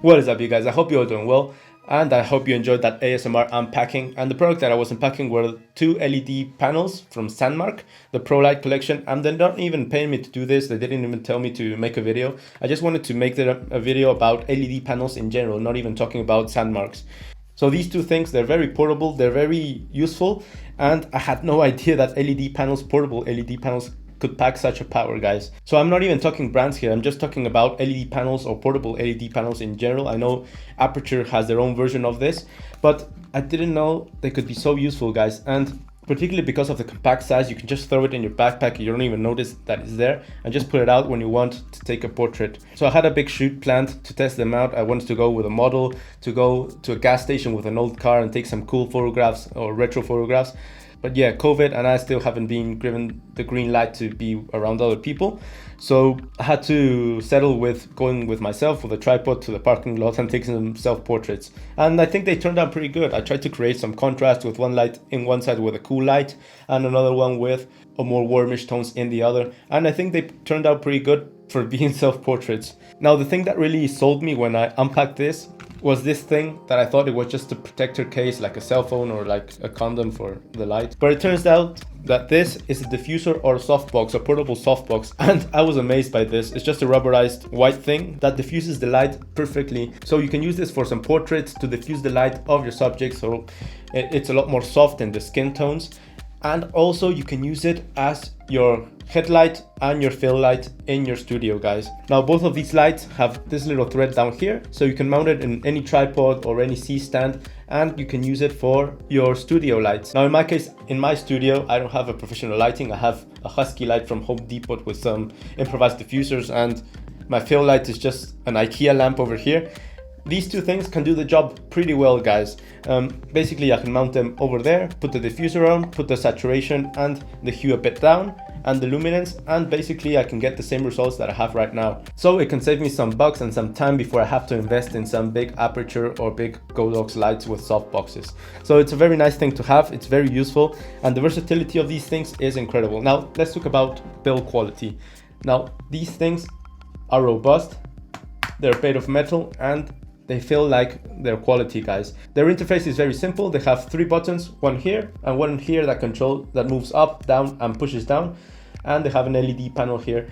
What is up, you guys? I hope you're all doing well, and I hope you enjoyed that ASMR unpacking. And the product that I was unpacking were 2 LED panels from Sandmarc, the Pro Light collection, and they're not even paying me to do this. They didn't even tell me to make a video. I just wanted to make a video about LED panels in general, not even talking about Sandmarcs. So these two things, they're very portable, they're very useful, and I had no idea that LED panels, portable LED panels, could pack such a power, guys. So I'm not even talking brands here, I'm just talking about LED panels or portable LED panels in general. I know Aperture has their own version of this, but I didn't know they could be so useful, guys. And particularly because of the compact size, you can just throw it in your backpack, you don't even notice that it's there, and just pull it out when you want to take a portrait. So I had a big shoot planned to test them out. I wanted to go with a model, to go to a gas station with an old car and take some cool photographs or retro photographs. But yeah, COVID, and I still haven't been given the green light to be around other people. So I had to settle with going with myself with a tripod to the parking lot and taking some self-portraits. And I think they turned out pretty good. I tried to create some contrast with one light in one side with a cool light and another one with a more warmish tones in the other. And I think they turned out pretty good for being self-portraits. Now, the thing that really sold me when I unpacked this was this thing that I thought it was just a protector case, like a cell phone or like a condom for the light. But it turns out that this is a diffuser or a softbox, a portable softbox. And I was amazed by this. It's just a rubberized white thing that diffuses the light perfectly. So you can use this for some portraits to diffuse the light of your subject. So it's a lot more soft in the skin tones. And also you can use it as your headlight and your fill light in your studio, guys. Now both of these lights have this little thread down here, so you can mount it in any tripod or any C-stand, and you can use it for your studio lights. Now in my case, in my studio, I don't have a professional lighting. I have a Husky light from Home Depot with some improvised diffusers, and my fill light is just an IKEA lamp over here. These two things can do the job pretty well, guys. Basically, I can mount them over there, put the diffuser on, put the saturation and the hue a bit down, and the luminance, and basically I can get the same results that I have right now. So it can save me some bucks and some time before I have to invest in some big Aperture or big Godox lights with soft boxes. So it's a very nice thing to have, it's very useful, and the versatility of these things is incredible. Now let's talk about build quality. Now these things are robust, they're made of metal, and they feel like their quality, guys. Their interface is very simple. They have 3 buttons, one here and one here that moves up, down, and pushes down. And they have an LED panel here.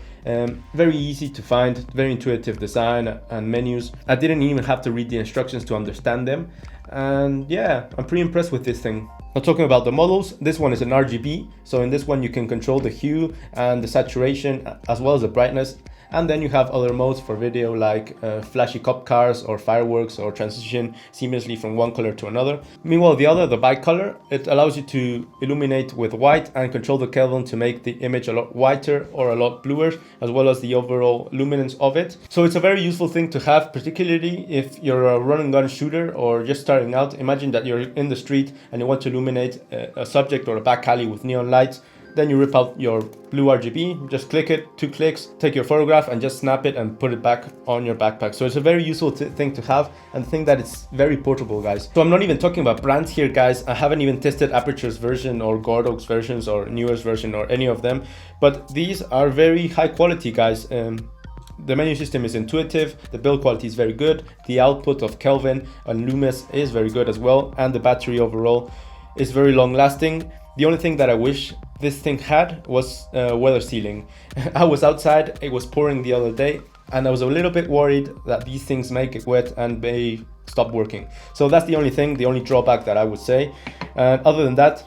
Very easy to find, very intuitive design and menus. I didn't even have to read the instructions to understand them. And yeah, I'm pretty impressed with this thing. Now talking about the models, this one is an RGB. So in this one you can control the hue and the saturation as well as the brightness. And then you have other modes for video, like flashy cop cars or fireworks, or transition seamlessly from one color to another. Meanwhile, the bicolor, it allows you to illuminate with white and control the Kelvin to make the image a lot whiter or a lot bluer, as well as the overall luminance of it. So it's a very useful thing to have, particularly if you're a run and gun shooter or just starting out. Imagine that you're in the street and you want to illuminate a subject or a back alley with neon lights. Then you rip out your blue RGB, just click it, 2 clicks, take your photograph and just snap it and put it back on your backpack. So it's a very useful thing to have, and the thing that it's very portable, guys. So I'm not even talking about brands here, guys. I haven't even tested Aperture's version or Gordo's versions or Newer's version or any of them, but these are very high quality, guys. The menu system is intuitive, the build quality is very good, the output of Kelvin and Loomis is very good as well, and the battery overall is very long lasting. The only thing that I wish this thing had was weather sealing. I was outside, it was pouring the other day, and I was a little bit worried that these things may get wet and may stop working. So that's the only thing, the only drawback that I would say. Other than that,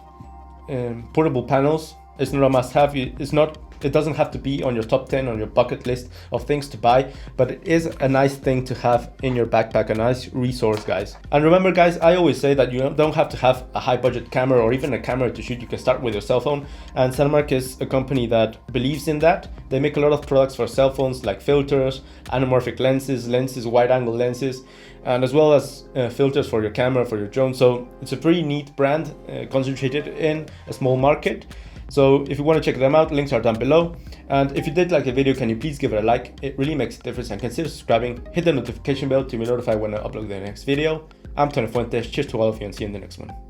portable panels is not a must-have. It doesn't have to be on your top 10 on your bucket list of things to buy, but it is a nice thing to have in your backpack, a nice resource, guys. And remember, guys, I always say that you don't have to have a high budget camera or even a camera to shoot. You can start with your cell phone, and Sandmarc is a company that believes in that. They make a lot of products for cell phones, like filters, anamorphic lenses, wide angle lenses, and as well as filters for your camera, for your drone. So it's a pretty neat brand, concentrated in a small market. So if you want to check them out, links are down below. And if you did like the video, can you please give it a like? It really makes a difference, and consider subscribing. Hit the notification bell to be notified when I upload the next video. I'm Tony Fuentes. Cheers to all of you, and see you in the next one.